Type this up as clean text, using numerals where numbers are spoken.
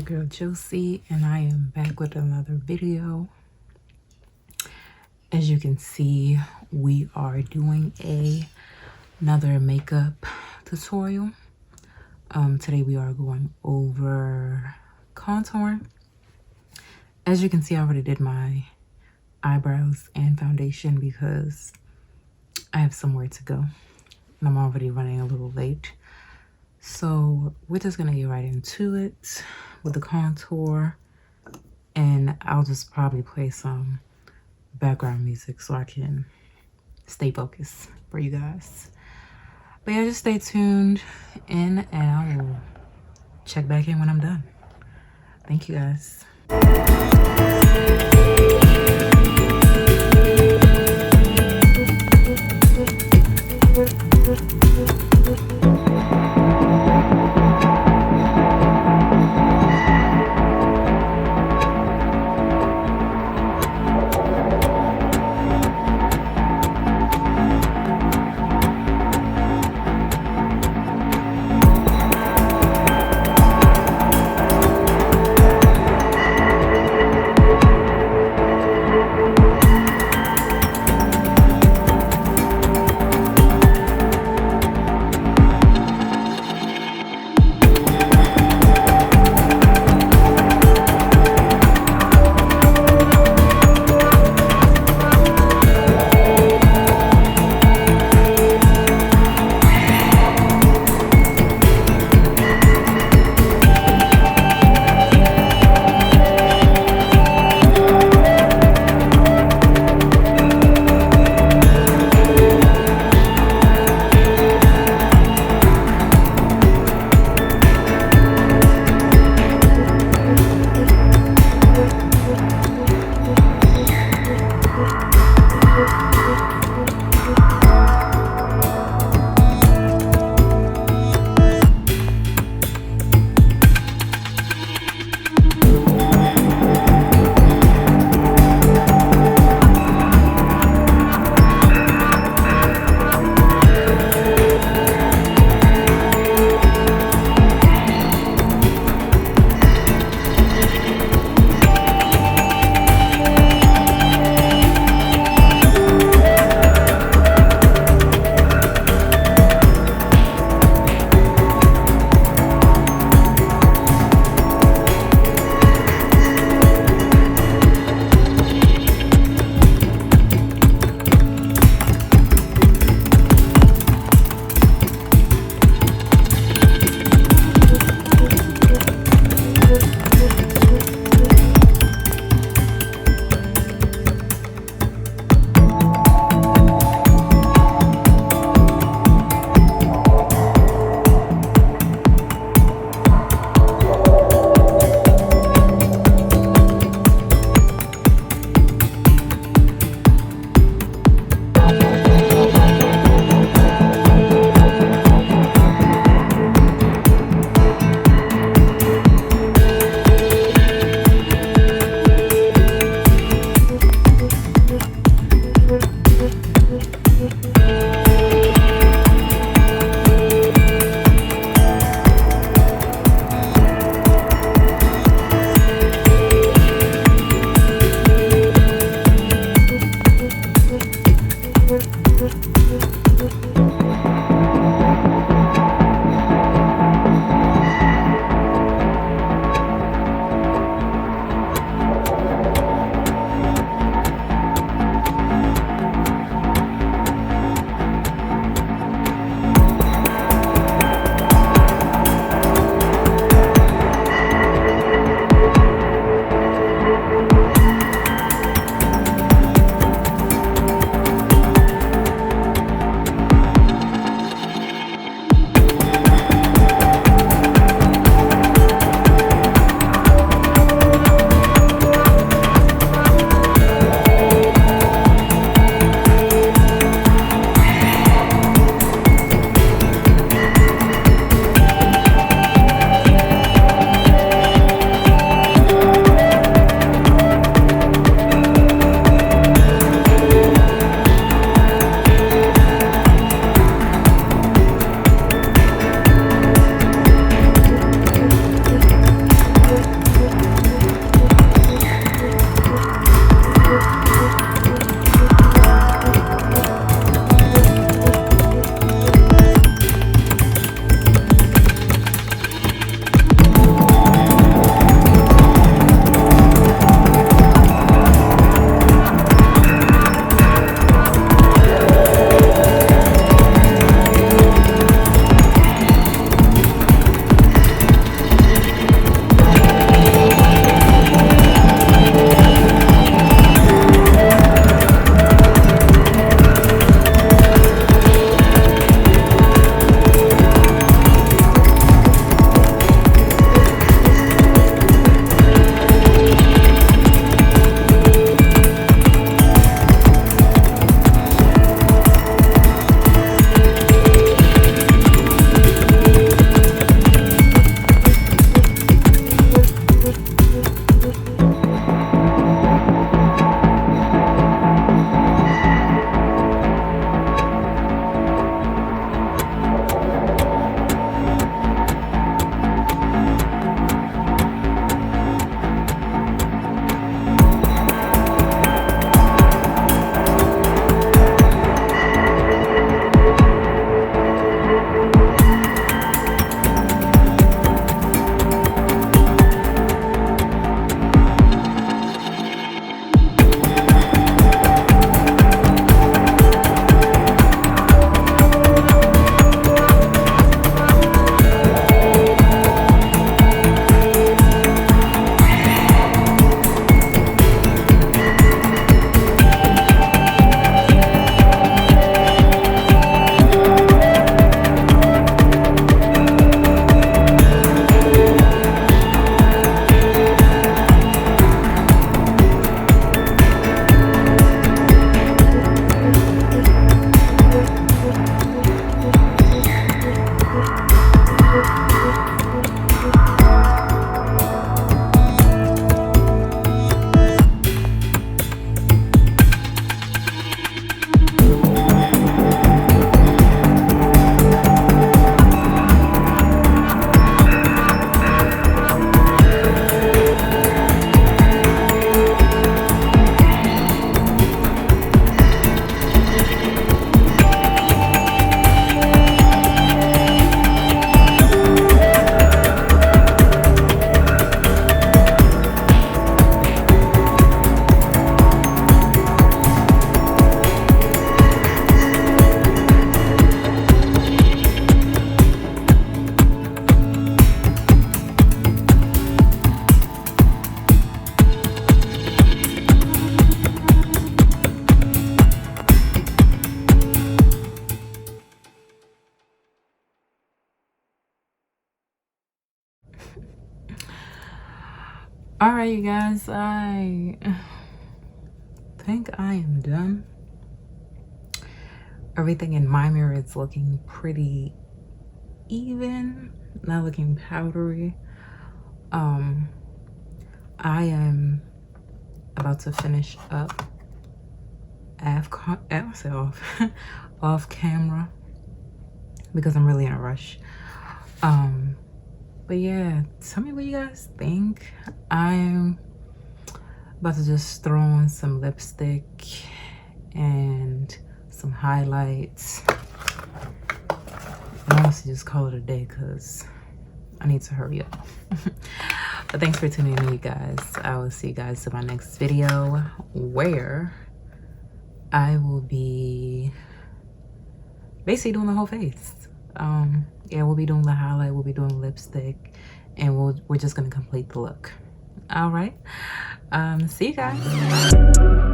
your girl Josie, and I am back with another video. As you can see, we are doing another makeup tutorial. Today we are going over contour. As you can see, I already did my eyebrows and foundation because I have somewhere to go and I'm already running a little late. So we're just gonna get right into it with the contour, and I'll just probably play some background music so I can stay focused for you guys. But yeah, just stay tuned in and I will check back in when I'm done. Thank you guys. All right, you guys, I think I am done. Everything in my mirror is looking pretty even, not looking powdery. I am about to finish up off camera because I'm really in a rush. But yeah, tell me what you guys think. I'm about to just throw on some lipstick and some highlights. I honestly just call it a day because I need to hurry up. But thanks for tuning in, you guys. I will see you guys in my next video where I will be basically doing the whole face. Yeah, we'll be doing the highlight, we'll be doing lipstick, and we're just gonna complete the look. All right. See you guys.